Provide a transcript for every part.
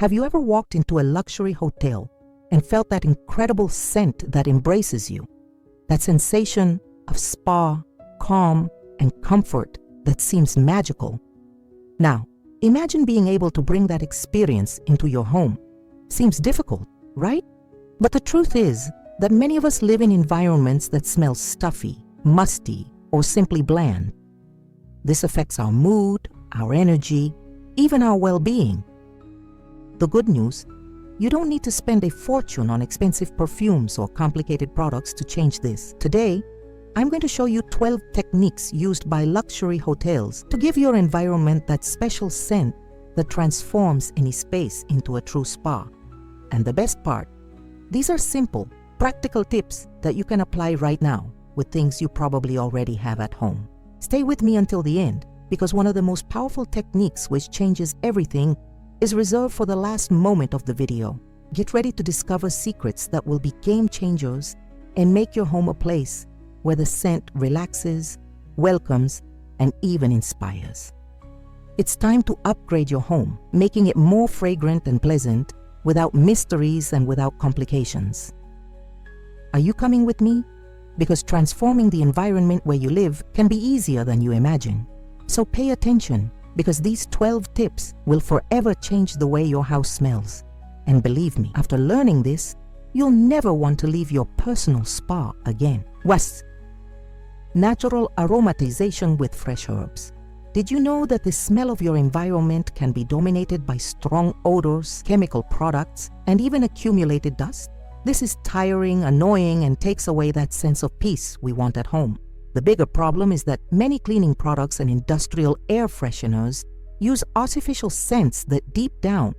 Have you ever walked into a luxury hotel and felt that incredible scent that embraces you? That sensation of spa, calm, and comfort that seems magical. Now, imagine being able to bring that experience into your home. Seems difficult, right? But the truth is that many of us live in environments that smell stuffy, musty, or simply bland. This affects our mood, our energy, even our well-being. The good news, you don't need to spend a fortune on expensive perfumes or complicated products to change this. Today, I'm going to show you 12 techniques used by luxury hotels to give your environment that special scent that transforms any space into a true spa. And the best part, these are simple, practical tips that you can apply right now with things you probably already have at home. Stay with me until the end, because one of the most powerful techniques which changes everything is reserved for the last moment of the video. Get ready to discover secrets that will be game changers and make your home a place where the scent relaxes, welcomes, and even inspires. It's time to upgrade your home, making it more fragrant and pleasant without mysteries and without complications. Are you coming with me? Because transforming the environment where you live can be easier than you imagine. So pay attention, because these 12 tips will forever change the way your house smells. And believe me, after learning this, you'll never want to leave your personal spa again. Was natural aromatization with fresh herbs. Did you know that the smell of your environment can be dominated by strong odors, chemical products, and even accumulated dust? This is tiring, annoying, and takes away that sense of peace we want at home. The bigger problem is that many cleaning products and industrial air fresheners use artificial scents that deep down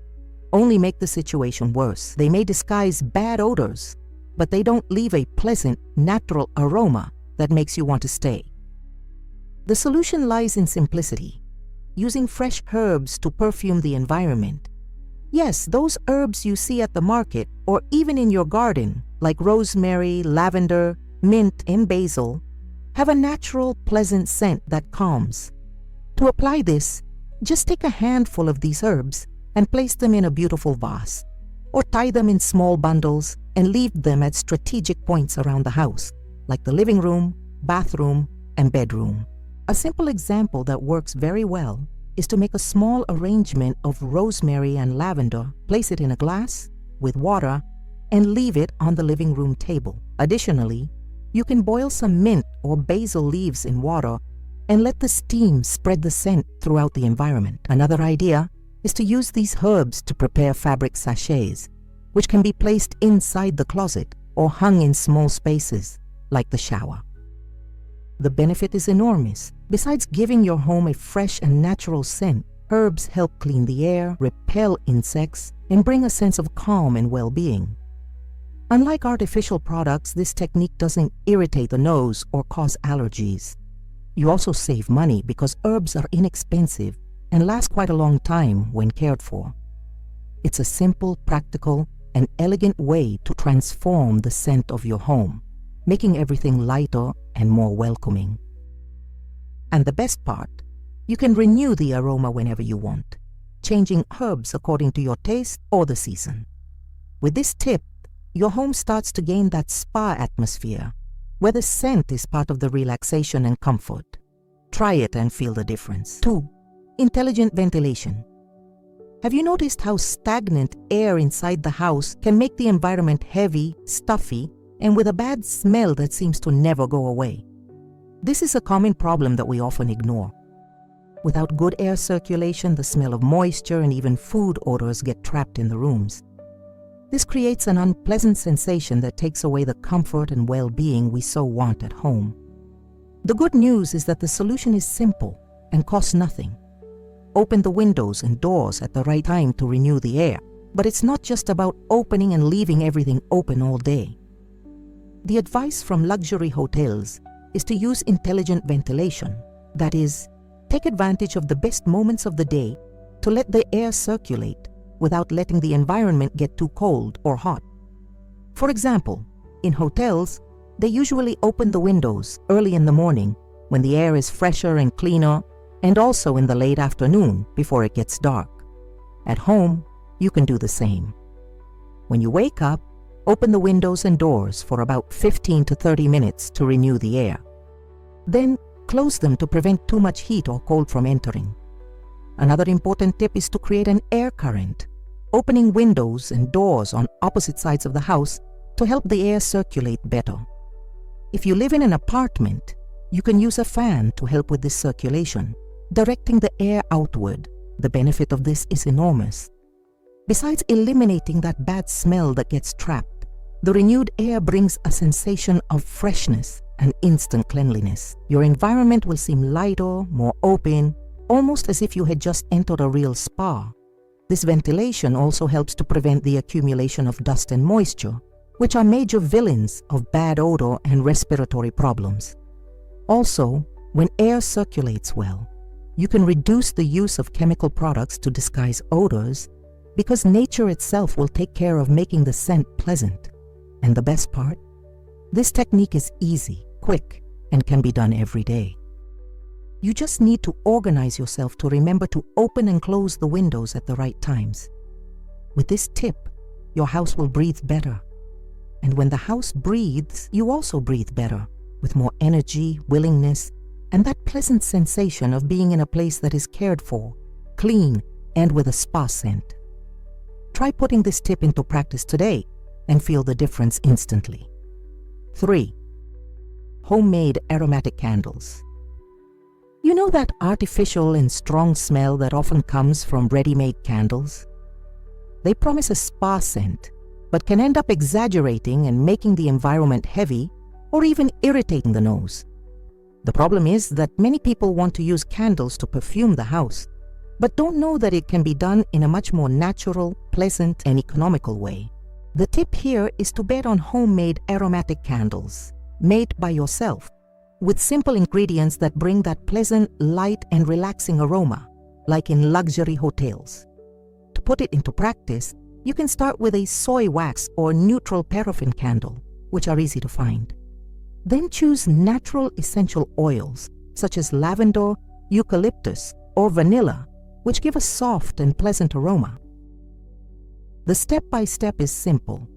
only make the situation worse. They may disguise bad odors, but they don't leave a pleasant, natural aroma that makes you want to stay. The solution lies in simplicity, using fresh herbs to perfume the environment. Yes, those herbs you see at the market or even in your garden, like rosemary, lavender, mint, and basil, have a natural, pleasant scent that calms. To apply this, just take a handful of these herbs and place them in a beautiful vase, or tie them in small bundles and leave them at strategic points around the house, like the living room, bathroom, and bedroom. A simple example that works very well is to make a small arrangement of rosemary and lavender, place it in a glass with water, and leave it on the living room table. Additionally, you can boil some mint or basil leaves in water and let the steam spread the scent throughout the environment. Another idea is to use these herbs to prepare fabric sachets, which can be placed inside the closet or hung in small spaces, like the shower. The benefit is enormous. Besides giving your home a fresh and natural scent, herbs help clean the air, repel insects, and bring a sense of calm and well-being. Unlike artificial products, this technique doesn't irritate the nose or cause allergies. You also save money because herbs are inexpensive and last quite a long time when cared for. It's a simple, practical, and elegant way to transform the scent of your home, making everything lighter and more welcoming. And the best part, you can renew the aroma whenever you want, changing herbs according to your taste or the season. With this tip, your home starts to gain that spa atmosphere, where the scent is part of the relaxation and comfort. Try it and feel the difference. 2. Intelligent ventilation. Have you noticed how stagnant air inside the house can make the environment heavy, stuffy, and with a bad smell that seems to never go away? This is a common problem that we often ignore. Without good air circulation, the smell of moisture and even food odors get trapped in the rooms. This creates an unpleasant sensation that takes away the comfort and well-being we so want at home. The good news is that the solution is simple and costs nothing. Open the windows and doors at the right time to renew the air. But it's not just about opening and leaving everything open all day. The advice from luxury hotels is to use intelligent ventilation. That is, take advantage of the best moments of the day to let the air circulate without letting the environment get too cold or hot. For example, in hotels, they usually open the windows early in the morning when the air is fresher and cleaner, and also in the late afternoon before it gets dark. At home, you can do the same. When you wake up, open the windows and doors for about 15 to 30 minutes to renew the air. Then close them to prevent too much heat or cold from entering. Another important tip is to create an air current, opening windows and doors on opposite sides of the house to help the air circulate better. If you live in an apartment, you can use a fan to help with this circulation, directing the air outward. The benefit of this is enormous. Besides eliminating that bad smell that gets trapped, the renewed air brings a sensation of freshness and instant cleanliness. Your environment will seem lighter, more open, almost as if you had just entered a real spa. This ventilation also helps to prevent the accumulation of dust and moisture, which are major villains of bad odor and respiratory problems. Also, when air circulates well, you can reduce the use of chemical products to disguise odors because nature itself will take care of making the scent pleasant. And the best part? This technique is easy, quick, and can be done every day. You just need to organize yourself to remember to open and close the windows at the right times. With this tip, your house will breathe better. And when the house breathes, you also breathe better, with more energy, willingness, and that pleasant sensation of being in a place that is cared for, clean, and with a spa scent. Try putting this tip into practice today and feel the difference instantly. 3. Homemade aromatic candles. You know that artificial and strong smell that often comes from ready-made candles? They promise a spa scent, but can end up exaggerating and making the environment heavy or even irritating the nose. The problem is that many people want to use candles to perfume the house, but don't know that it can be done in a much more natural, pleasant, and economical way. The tip here is to bet on homemade aromatic candles, made by yourself, with simple ingredients that bring that pleasant, light, and relaxing aroma, like in luxury hotels. To put it into practice, you can start with a soy wax or neutral paraffin candle, which are easy to find. Then choose natural essential oils, such as lavender, eucalyptus, or vanilla, which give a soft and pleasant aroma. The step-by-step is simple.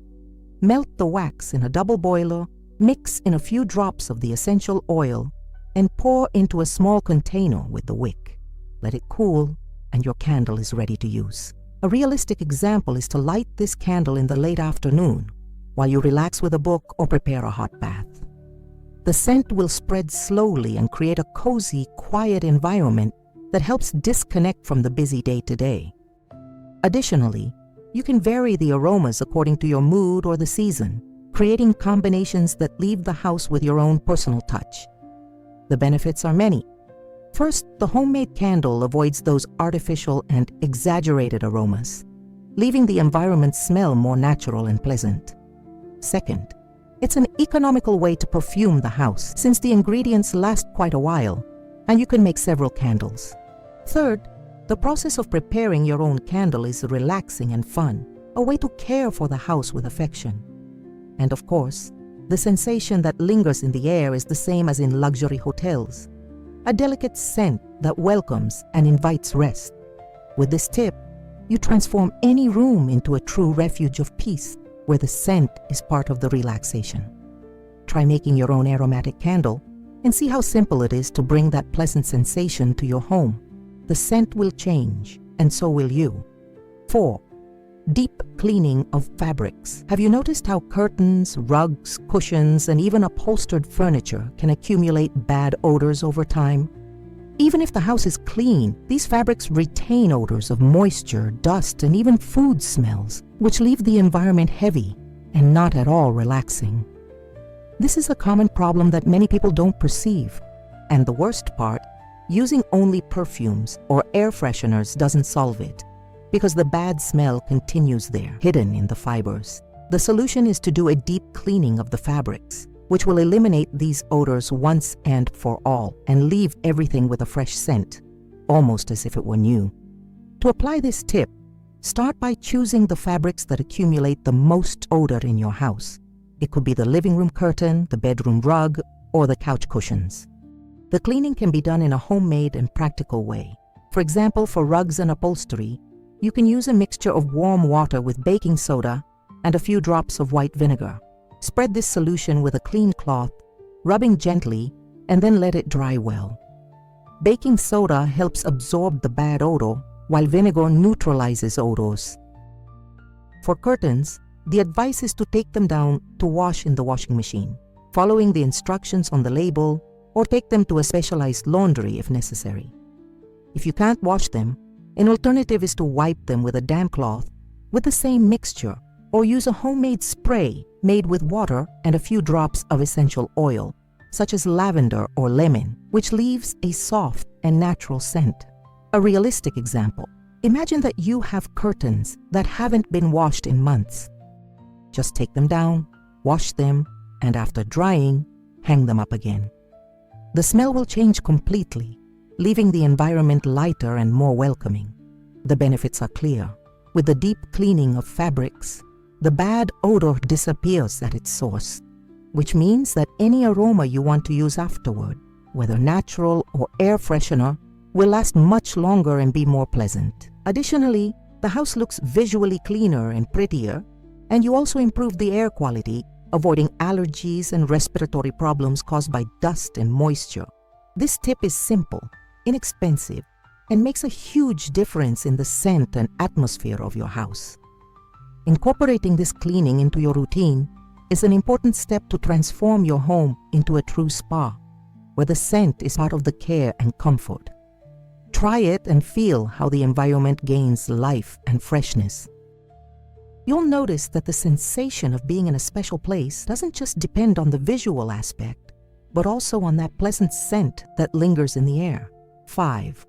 Melt the wax in a double boiler, mix in a few drops of the essential oil, and pour into a small container with the wick. Let it cool, and your candle is ready to use. A realistic example is to light this candle in the late afternoon, while you relax with a book or prepare a hot bath. The scent will spread slowly and create a cozy, quiet environment that helps disconnect from the busy day-to-day. Additionally, you can vary the aromas according to your mood or the season, creating combinations that leave the house with your own personal touch. The benefits are many. First, the homemade candle avoids those artificial and exaggerated aromas, leaving the environment smell more natural and pleasant. Second, it's an economical way to perfume the house since the ingredients last quite a while, and you can make several candles. Third, the process of preparing your own candle is relaxing and fun, a way to care for the house with affection. And of course, the sensation that lingers in the air is the same as in luxury hotels, a delicate scent that welcomes and invites rest. With this tip, you transform any room into a true refuge of peace, where the scent is part of the relaxation. Try making your own aromatic candle and see how simple it is to bring that pleasant sensation to your home. The scent will change, and so will you. 4. Deep cleaning of fabrics. Have you noticed how curtains, rugs, cushions, and even upholstered furniture can accumulate bad odors over time? Even if the house is clean, these fabrics retain odors of moisture, dust, and even food smells, which leave the environment heavy and not at all relaxing. This is a common problem that many people don't perceive. And the worst part, using only perfumes or air fresheners doesn't solve it, because the bad smell continues there, hidden in the fibers. The solution is to do a deep cleaning of the fabrics, which will eliminate these odors once and for all and leave everything with a fresh scent, almost as if it were new. To apply this tip, start by choosing the fabrics that accumulate the most odor in your house. It could be the living room curtain, the bedroom rug, or the couch cushions. The cleaning can be done in a homemade and practical way. For example, for rugs and upholstery, You can use a mixture of warm water with baking soda and a few drops of white vinegar. Spread this solution with a clean cloth, rubbing gently, and then let it dry well. Baking soda helps absorb the bad odor, while vinegar neutralizes odors. For curtains, the advice is to take them down to wash in the washing machine, following the instructions on the label, or take them to a specialized laundry if necessary. If you can't wash them, an alternative is to wipe them with a damp cloth with the same mixture, or use a homemade spray made with water and a few drops of essential oil, such as lavender or lemon, which leaves a soft and natural scent. A realistic example: imagine that you have curtains that haven't been washed in months. Just take them down, wash them, and after drying, hang them up again. The smell will change completely, leaving the environment lighter and more welcoming. The benefits are clear. With the deep cleaning of fabrics, the bad odor disappears at its source, which means that any aroma you want to use afterward, whether natural or air freshener, will last much longer and be more pleasant. Additionally, the house looks visually cleaner and prettier, and you also improve the air quality, avoiding allergies and respiratory problems caused by dust and moisture. This tip is simple, inexpensive, and makes a huge difference in the scent and atmosphere of your house. Incorporating this cleaning into your routine is an important step to transform your home into a true spa, where the scent is part of the care and comfort. Try it and feel how the environment gains life and freshness. You'll notice that the sensation of being in a special place doesn't just depend on the visual aspect, but also on that pleasant scent that lingers in the air. 5.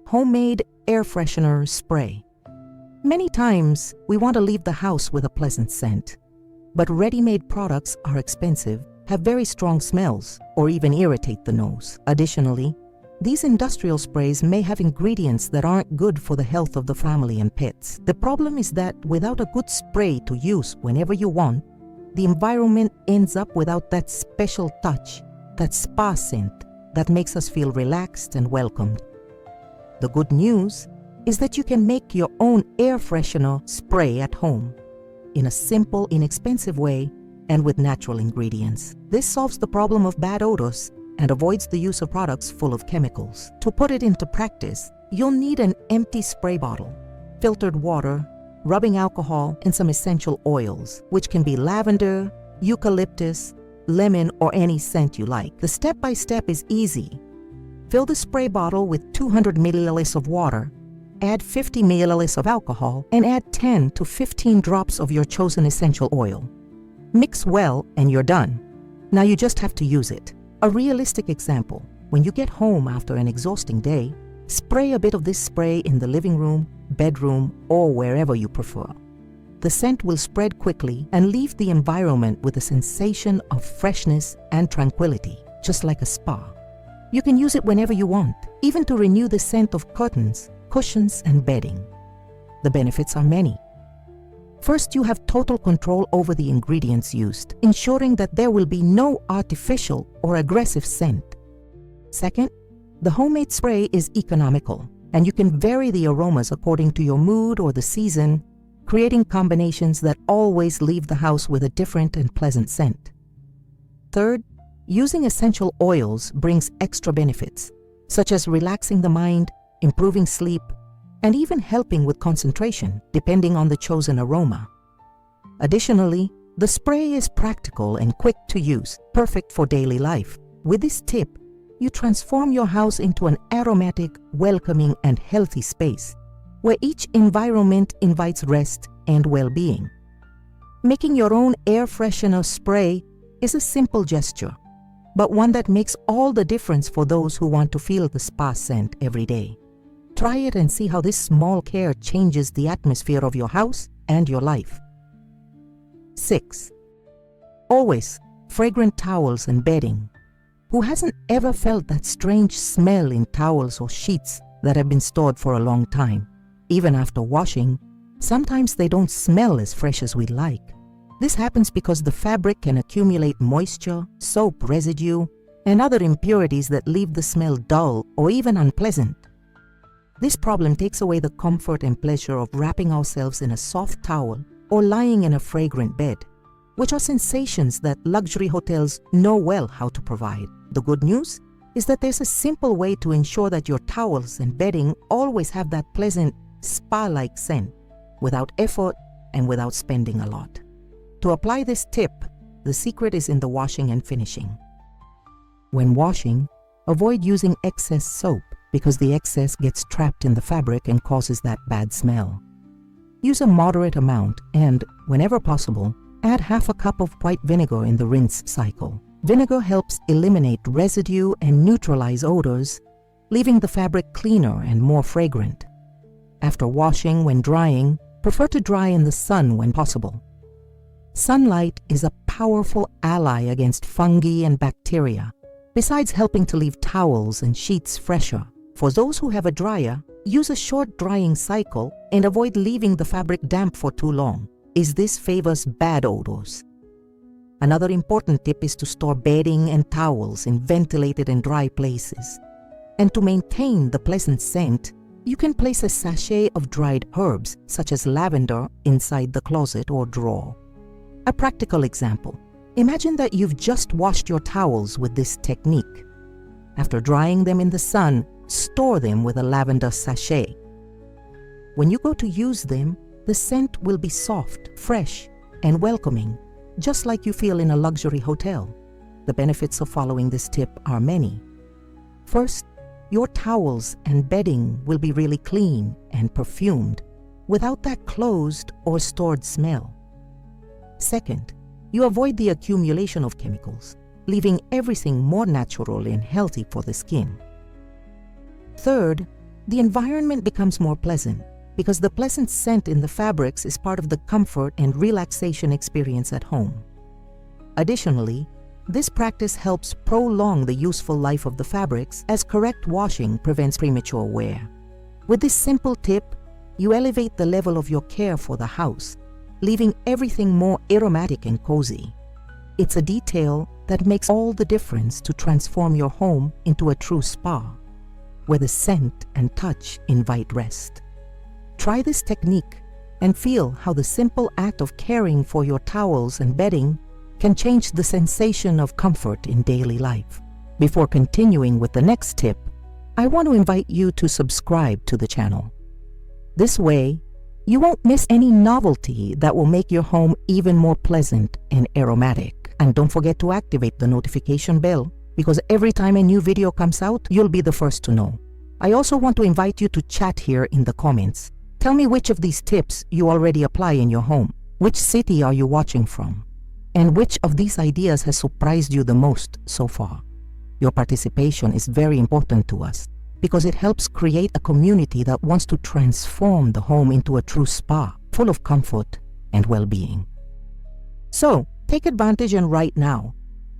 Homemade air freshener spray. Many times, we want to leave the house with a pleasant scent, but ready-made products are expensive, have very strong smells, or even irritate the nose. Additionally, these industrial sprays may have ingredients that aren't good for the health of the family and pets. The problem is that without a good spray to use whenever you want, the environment ends up without that special touch, that spa scent that makes us feel relaxed and welcomed. The good news is that you can make your own air freshener spray at home in a simple, inexpensive way and with natural ingredients. This solves the problem of bad odors and avoids the use of products full of chemicals. To put it into practice, you'll need an empty spray bottle, filtered water, rubbing alcohol, and some essential oils, which can be lavender, eucalyptus, lemon, or any scent you like. The step-by-step is easy. Fill the spray bottle with 200 milliliters of water, add 50 milliliters of alcohol, and add 10 to 15 drops of your chosen essential oil. Mix well and you're done. Now you just have to use it. A realistic example: when you get home after an exhausting day, spray a bit of this spray in the living room, bedroom, or wherever you prefer. The scent will spread quickly and leave the environment with a sensation of freshness and tranquility, just like a spa. You can use it whenever you want, even to renew the scent of curtains, cushions, and bedding. The benefits are many. First, you have total control over the ingredients used, ensuring that there will be no artificial or aggressive scent. Second, the homemade spray is economical, and you can vary the aromas according to your mood or the season, creating combinations that always leave the house with a different and pleasant scent. Third, using essential oils brings extra benefits, such as relaxing the mind, improving sleep, and even helping with concentration, depending on the chosen aroma. Additionally, the spray is practical and quick to use, perfect for daily life. With this tip, you transform your house into an aromatic, welcoming, and healthy space, where each environment invites rest and well-being. Making your own air freshener spray is a simple gesture, but one that makes all the difference for those who want to feel the spa scent every day. Try it and see how this small care changes the atmosphere of your house and your life. 6. Always fragrant towels and bedding. Who hasn't ever felt that strange smell in towels or sheets that have been stored for a long time? Even after washing, sometimes they don't smell as fresh as we'd like. This happens because the fabric can accumulate moisture, soap residue, and other impurities that leave the smell dull or even unpleasant. This problem takes away the comfort and pleasure of wrapping ourselves in a soft towel or lying in a fragrant bed, which are sensations that luxury hotels know well how to provide. The good news is that there's a simple way to ensure that your towels and bedding always have that pleasant spa-like scent, without effort and without spending a lot. To apply this tip, the secret is in the washing and finishing. When washing, avoid using excess soap because the excess gets trapped in the fabric and causes that bad smell. Use a moderate amount and, whenever possible, add half a cup of white vinegar in the rinse cycle. Vinegar helps eliminate residue and neutralize odors, leaving the fabric cleaner and more fragrant. After washing, when drying, prefer to dry in the sun when possible. Sunlight is a powerful ally against fungi and bacteria, besides helping to leave towels and sheets fresher. For those who have a dryer, use a short drying cycle and avoid leaving the fabric damp for too long, as this favors bad odors. Another important tip is to store bedding and towels in ventilated and dry places. And to maintain the pleasant scent, you can place a sachet of dried herbs, such as lavender, inside the closet or drawer. A practical example. Imagine that you've just washed your towels with this technique. After drying them in the sun, store them with a lavender sachet. When you go to use them, the scent will be soft, fresh, and welcoming, just like you feel in a luxury hotel. The benefits of following this tip are many. First, your towels and bedding will be really clean and perfumed, without that closed or stored smell. Second, you avoid the accumulation of chemicals, leaving everything more natural and healthy for the skin. Third, the environment becomes more pleasant because the pleasant scent in the fabrics is part of the comfort and relaxation experience at home. Additionally, this practice helps prolong the useful life of the fabrics as correct washing prevents premature wear. With this simple tip, you elevate the level of your care for the house, leaving everything more aromatic and cozy. It's a detail that makes all the difference to transform your home into a true spa, where the scent and touch invite rest. Try this technique and feel how the simple act of caring for your towels and bedding can change the sensation of comfort in daily life. Before continuing with the next tip, I want to invite you to subscribe to the channel. This way, you won't miss any novelty that will make your home even more pleasant and aromatic. And don't forget to activate the notification bell, because every time a new video comes out, you'll be the first to know. I also want to invite you to chat here in the comments. Tell me which of these tips you already apply in your home. Which city are you watching from? And which of these ideas has surprised you the most so far? Your participation is very important to us because it helps create a community that wants to transform the home into a true spa, full of comfort and well-being. So, take advantage and write now.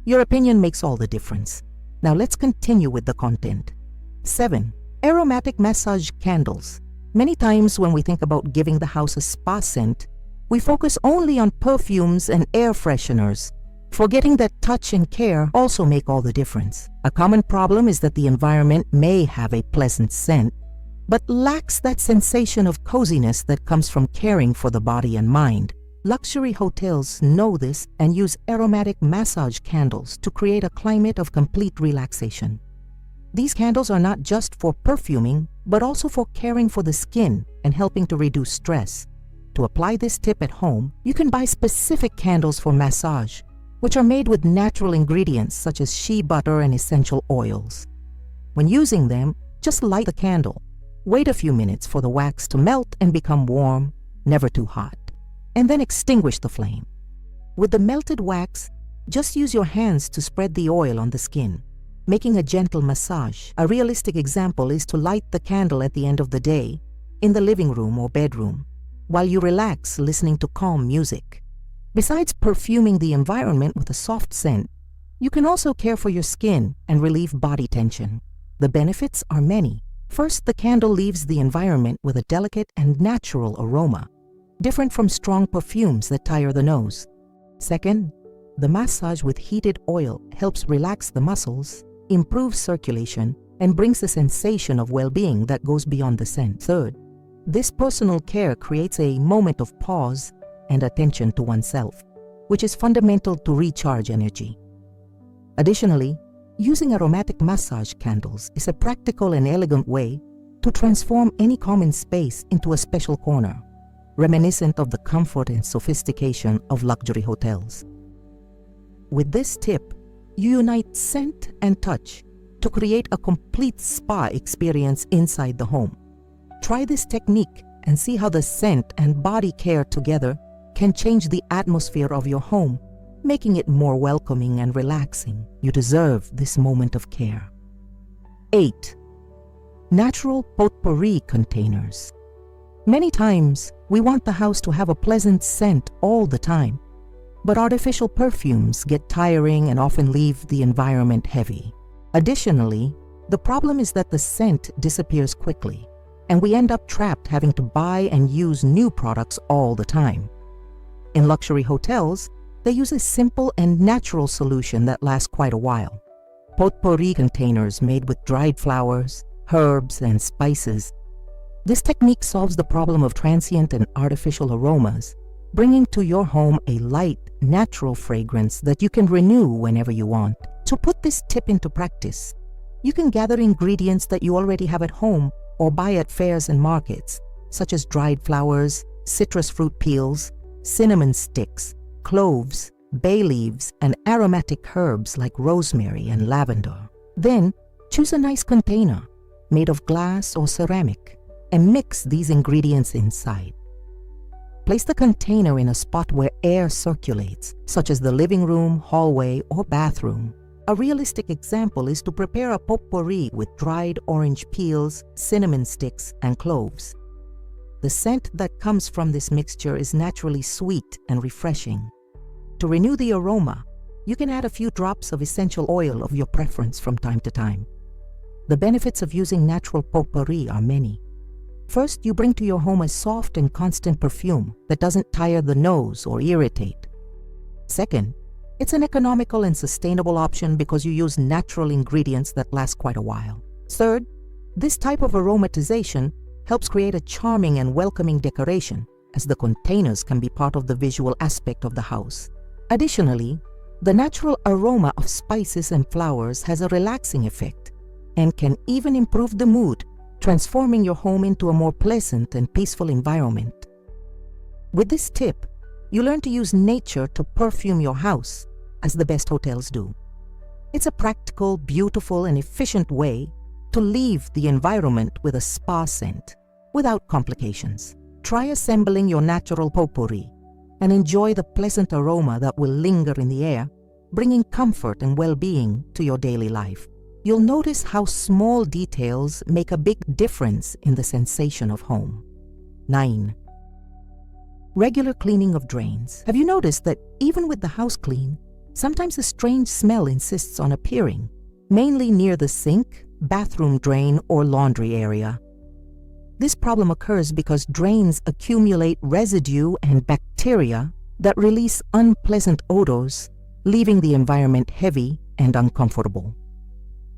Your opinion makes all the difference. Now let's continue with the content. 7. Aromatic massage candles. Many times when we think about giving the house a spa scent, we focus only on perfumes and air fresheners, forgetting that touch and care also make all the difference. A common problem is that the environment may have a pleasant scent, but lacks that sensation of coziness that comes from caring for the body and mind. Luxury hotels know this and use aromatic massage candles to create a climate of complete relaxation. These candles are not just for perfuming, but also for caring for the skin and helping to reduce stress. To apply this tip at home, you can buy specific candles for massage, which are made with natural ingredients such as shea butter and essential oils. When using them, just light the candle. Wait a few minutes for the wax to melt and become warm, never too hot, and then extinguish the flame. With the melted wax, just use your hands to spread the oil on the skin, making a gentle massage. A realistic example is to light the candle at the end of the day, in the living room or bedroom, while you relax listening to calm music. Besides perfuming the environment with a soft scent, you can also care for your skin and relieve body tension. The benefits are many. First, the candle leaves the environment with a delicate and natural aroma, different from strong perfumes that tire the nose. Second, the massage with heated oil helps relax the muscles, improve circulation, and brings a sensation of well-being that goes beyond the scent. Third, this personal care creates a moment of pause and attention to oneself, which is fundamental to recharge energy. Additionally, using aromatic massage candles is a practical and elegant way to transform any common space into a special corner, reminiscent of the comfort and sophistication of luxury hotels. With this tip, you unite scent and touch to create a complete spa experience inside the home. Try this technique and see how the scent and body care together can change the atmosphere of your home, making it more welcoming and relaxing. You deserve this moment of care. 8. Natural potpourri containers. Many times, we want the house to have a pleasant scent all the time, but artificial perfumes get tiring and often leave the environment heavy. Additionally, the problem is that the scent disappears quickly, and we end up trapped having to buy and use new products all the time. In luxury hotels, they use a simple and natural solution that lasts quite a while. Potpourri containers made with dried flowers, herbs, and spices. This technique solves the problem of transient and artificial aromas, bringing to your home a light, natural fragrance that you can renew whenever you want. To put this tip into practice, you can gather ingredients that you already have at home or buy at fairs and markets, such as dried flowers, citrus fruit peels, cinnamon sticks, cloves, bay leaves, and aromatic herbs like rosemary and lavender. Then, choose a nice container made of glass or ceramic and mix these ingredients inside. Place the container in a spot where air circulates, such as the living room, hallway, or bathroom. A realistic example is to prepare a potpourri with dried orange peels, cinnamon sticks, and cloves. The scent that comes from this mixture is naturally sweet and refreshing. To renew the aroma, you can add a few drops of essential oil of your preference from time to time. The benefits of using natural potpourri are many. First, you bring to your home a soft and constant perfume that doesn't tire the nose or irritate. Second, it's an economical and sustainable option because you use natural ingredients that last quite a while. Third, this type of aromatization helps create a charming and welcoming decoration, as the containers can be part of the visual aspect of the house. Additionally, the natural aroma of spices and flowers has a relaxing effect and can even improve the mood, transforming your home into a more pleasant and peaceful environment. With this tip, you learn to use nature to perfume your house, as the best hotels do. It's a practical, beautiful, and efficient way to leave the environment with a spa scent, without complications. Try assembling your natural potpourri and enjoy the pleasant aroma that will linger in the air, bringing comfort and well-being to your daily life. You'll notice how small details make a big difference in the sensation of home. 9. Regular cleaning of drains. Have you noticed that even with the house clean, sometimes a strange smell insists on appearing, mainly near the sink, bathroom drain, or laundry area? This problem occurs because drains accumulate residue and bacteria that release unpleasant odors, leaving the environment heavy and uncomfortable.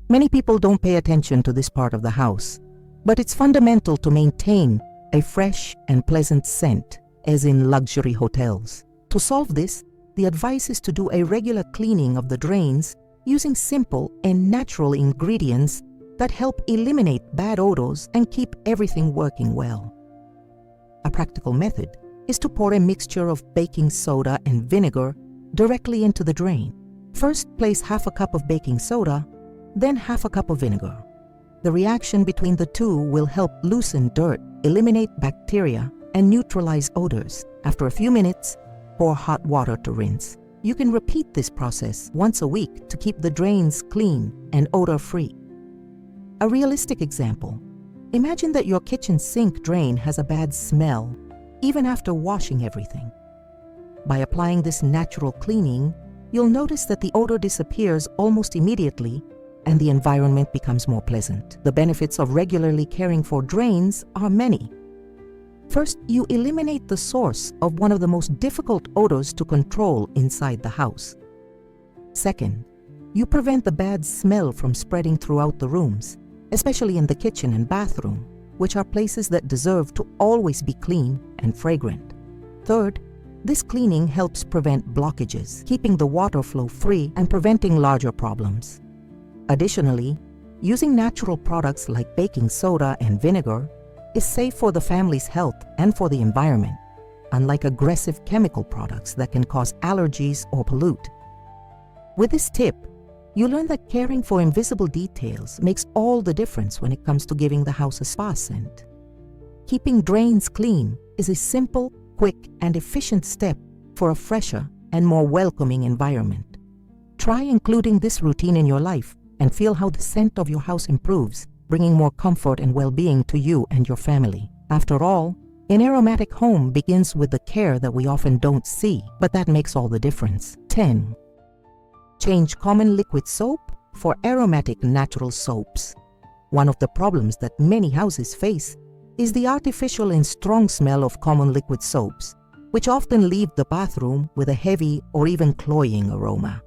Many people don't pay attention to this part of the house, but it's fundamental to maintain a fresh and pleasant scent, as in luxury hotels. To solve this, the advice is to do a regular cleaning of the drains using simple and natural ingredients that help eliminate bad odors and keep everything working well. A practical method is to pour a mixture of baking soda and vinegar directly into the drain. First, place half a cup of baking soda, then half a cup of vinegar. The reaction between the two will help loosen dirt, eliminate bacteria, and neutralize odors. After a few minutes, pour hot water to rinse. You can repeat this process once a week to keep the drains clean and odor-free. A realistic example: imagine that your kitchen sink drain has a bad smell, even after washing everything. By applying this natural cleaning, you'll notice that the odor disappears almost immediately and the environment becomes more pleasant. The benefits of regularly caring for drains are many. First, you eliminate the source of one of the most difficult odors to control inside the house. Second, you prevent the bad smell from spreading throughout the rooms, especially in the kitchen and bathroom, which are places that deserve to always be clean and fragrant. Third, this cleaning helps prevent blockages, keeping the water flow free and preventing larger problems. Additionally, using natural products like baking soda and vinegar is safe for the family's health and for the environment, unlike aggressive chemical products that can cause allergies or pollute. With this tip, you learn that caring for invisible details makes all the difference when it comes to giving the house a spa scent. Keeping drains clean is a simple, quick, and efficient step for a fresher and more welcoming environment. Try including this routine in your life and feel how the scent of your house improves, bringing more comfort and well-being to you and your family. After all, an aromatic home begins with the care that we often don't see, but that makes all the difference. 10. Change common liquid soap for aromatic natural soaps. One of the problems that many houses face is the artificial and strong smell of common liquid soaps, which often leave the bathroom with a heavy or even cloying aroma.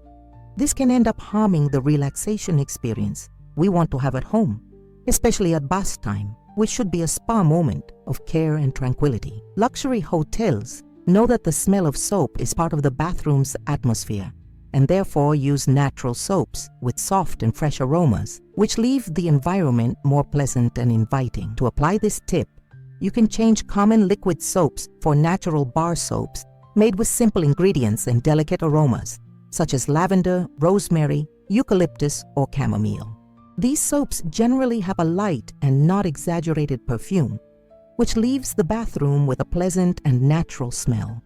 This can end up harming the relaxation experience we want to have at home, especially at bath time, which should be a spa moment of care and tranquility. Luxury hotels know that the smell of soap is part of the bathroom's atmosphere, and therefore use natural soaps with soft and fresh aromas, which leave the environment more pleasant and inviting. To apply this tip, you can change common liquid soaps for natural bar soaps made with simple ingredients and delicate aromas, such as lavender, rosemary, eucalyptus, or chamomile. These soaps generally have a light and not exaggerated perfume, which leaves the bathroom with a pleasant and natural smell.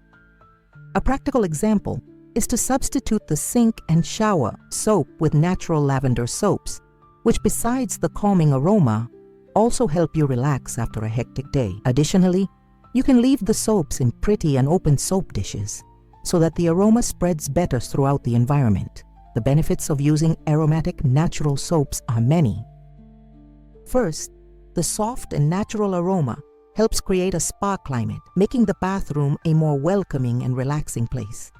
A practical example is to substitute the sink and shower soap with natural lavender soaps, which besides the calming aroma, also help you relax after a hectic day. Additionally, you can leave the soaps in pretty and open soap dishes so that the aroma spreads better throughout the environment. The benefits of using aromatic natural soaps are many. First, the soft and natural aroma helps create a spa climate, making the bathroom a more welcoming and relaxing place.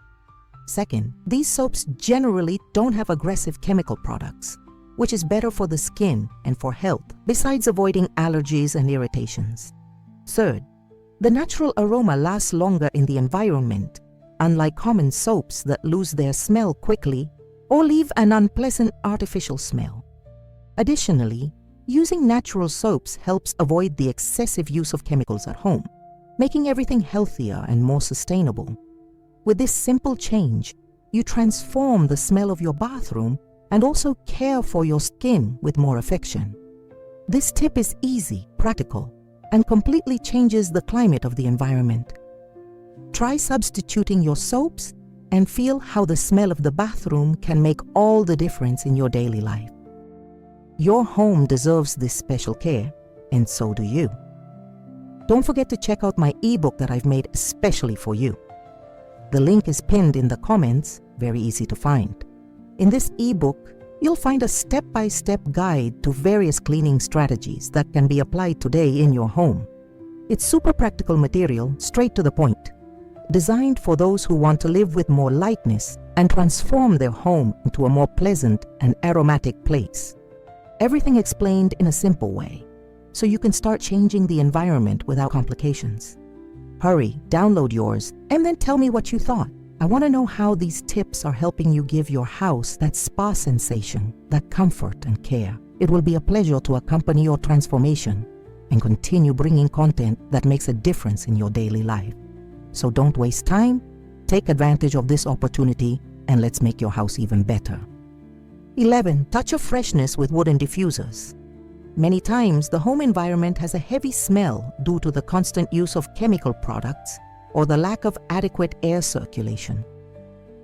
Second, these soaps generally don't have aggressive chemical products, which is better for the skin and for health, besides avoiding allergies and irritations. Third, the natural aroma lasts longer in the environment, unlike common soaps that lose their smell quickly or leave an unpleasant artificial smell. Additionally, using natural soaps helps avoid the excessive use of chemicals at home, making everything healthier and more sustainable. With this simple change, you transform the smell of your bathroom and also care for your skin with more affection. This tip is easy, practical, and completely changes the climate of the environment. Try substituting your soaps and feel how the smell of the bathroom can make all the difference in your daily life. Your home deserves this special care, and so do you. Don't forget to check out my ebook that I've made especially for you. The link is pinned in the comments, very easy to find. In this ebook, you'll find a step-by-step guide to various cleaning strategies that can be applied today in your home. It's super practical material, straight to the point, designed for those who want to live with more lightness and transform their home into a more pleasant and aromatic place. Everything explained in a simple way, so you can start changing the environment without complications. Hurry, download yours, and then tell me what you thought. I want to know how these tips are helping you give your house that spa sensation, that comfort and care. It will be a pleasure to accompany your transformation and continue bringing content that makes a difference in your daily life. So don't waste time, take advantage of this opportunity, and let's make your house even better. 11. Touch of freshness with wooden diffusers. Many times, the home environment has a heavy smell due to the constant use of chemical products or the lack of adequate air circulation.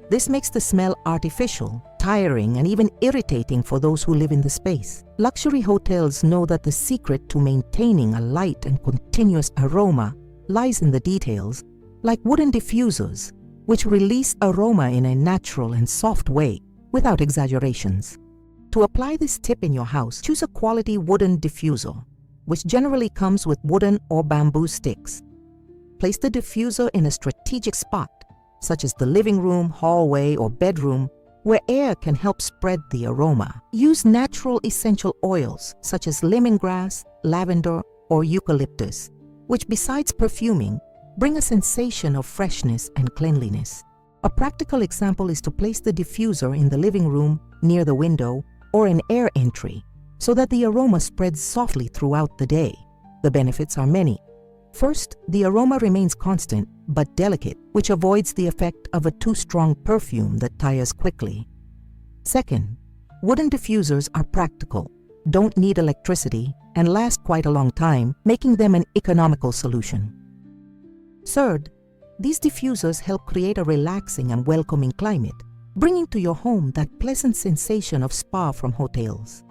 This makes the smell artificial, tiring, and even irritating for those who live in the space. Luxury hotels know that the secret to maintaining a light and continuous aroma lies in the details, like wooden diffusers, which release aroma in a natural and soft way without exaggerations. To apply this tip in your house, choose a quality wooden diffuser, which generally comes with wooden or bamboo sticks. Place the diffuser in a strategic spot, such as the living room, hallway, or bedroom, where air can help spread the aroma. Use natural essential oils such as lemongrass, lavender, or eucalyptus, which besides perfuming, bring a sensation of freshness and cleanliness. A practical example is to place the diffuser in the living room, near the window, or an air entry, so that the aroma spreads softly throughout the day. The benefits are many. First, the aroma remains constant but delicate, which avoids the effect of a too strong perfume that tires quickly. Second, wooden diffusers are practical, don't need electricity, and last quite a long time, making them an economical solution. Third, these diffusers help create a relaxing and welcoming climate, bringing to your home that pleasant sensation of spa from hotels.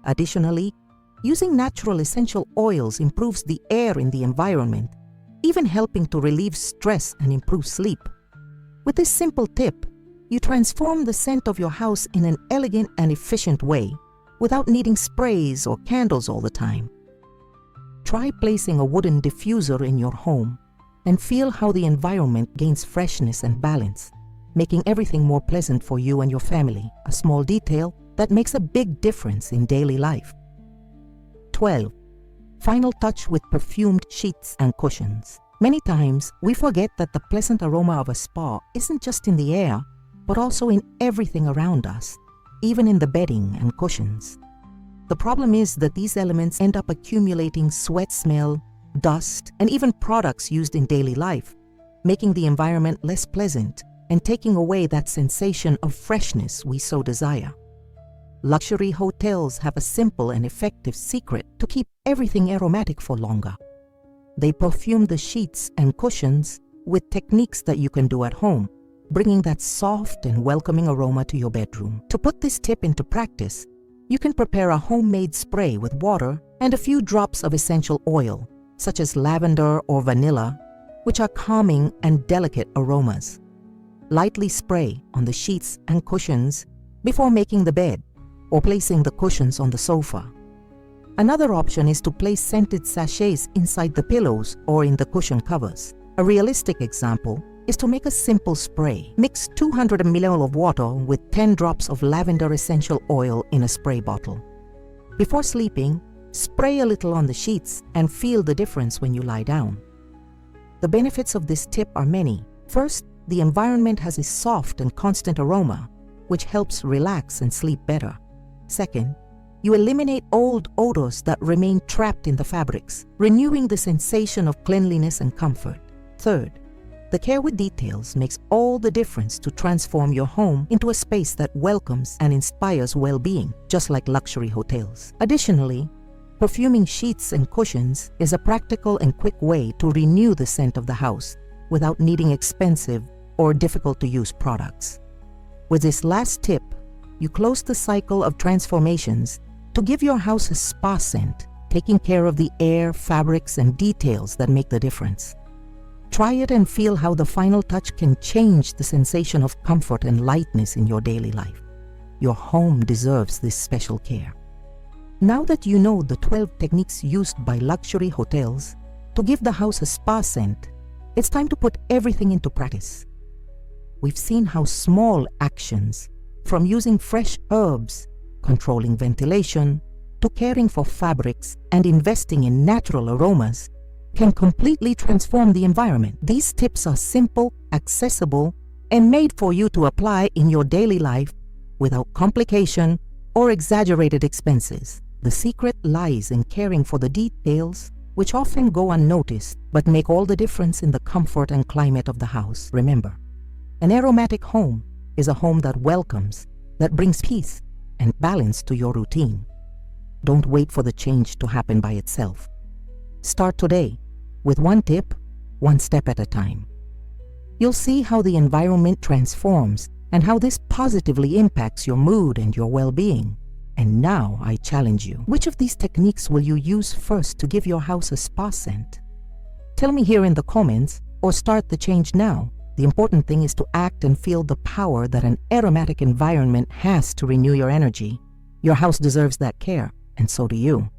Additionally, using natural essential oils improves the air in the environment, even helping to relieve stress and improve sleep. With this simple tip, you transform the scent of your house in an elegant and efficient way, without needing sprays or candles all the time. Try placing a wooden diffuser in your home and feel how the environment gains freshness and balance, making everything more pleasant for you and your family, a small detail that makes a big difference in daily life. 12. Final touch with perfumed sheets and cushions. Many times, we forget that the pleasant aroma of a spa isn't just in the air, but also in everything around us, even in the bedding and cushions. The problem is that these elements end up accumulating sweat smell, dust, and even products used in daily life, making the environment less pleasant and taking away that sensation of freshness we so desire. Luxury hotels have a simple and effective secret to keep everything aromatic for longer. They perfume the sheets and cushions with techniques that you can do at home, bringing that soft and welcoming aroma to your bedroom. To put this tip into practice, you can prepare a homemade spray with water and a few drops of essential oil, such as lavender or vanilla, which are calming and delicate aromas. Lightly spray on the sheets and cushions before making the bed or placing the cushions on the sofa. Another option is to place scented sachets inside the pillows or in the cushion covers. A realistic example is to make a simple spray. Mix 200 ml of water with 10 drops of lavender essential oil in a spray bottle. Before sleeping, spray a little on the sheets and feel the difference when you lie down. The benefits of this tip are many. First, the environment has a soft and constant aroma, which helps relax and sleep better. Second, you eliminate old odors that remain trapped in the fabrics, renewing the sensation of cleanliness and comfort. Third, the care with details makes all the difference to transform your home into a space that welcomes and inspires well-being, just like luxury hotels. Additionally, perfuming sheets and cushions is a practical and quick way to renew the scent of the house without needing expensive or difficult-to-use products. With this last tip, you close the cycle of transformations to give your house a spa scent, taking care of the air, fabrics, and details that make the difference. Try it and feel how the final touch can change the sensation of comfort and lightness in your daily life. Your home deserves this special care. Now that you know the 12 techniques used by luxury hotels to give the house a spa scent, it's time to put everything into practice. We've seen how small actions, from using fresh herbs, controlling ventilation, to caring for fabrics and investing in natural aromas, can completely transform the environment. These tips are simple, accessible, and made for you to apply in your daily life without complication or exaggerated expenses. The secret lies in caring for the details, which often go unnoticed but make all the difference in the comfort and climate of the house. Remember, an aromatic home is a home that welcomes, that brings peace and balance to your routine. Don't wait for the change to happen by itself. Start today with one tip, one step at a time. You'll see how the environment transforms and how this positively impacts your mood and your well-being. And now I challenge you, which of these techniques will you use first to give your house a spa scent? Tell me here in the comments or start the change now. The important thing is to act and feel the power that an aromatic environment has to renew your energy. Your house deserves that care, and so do you.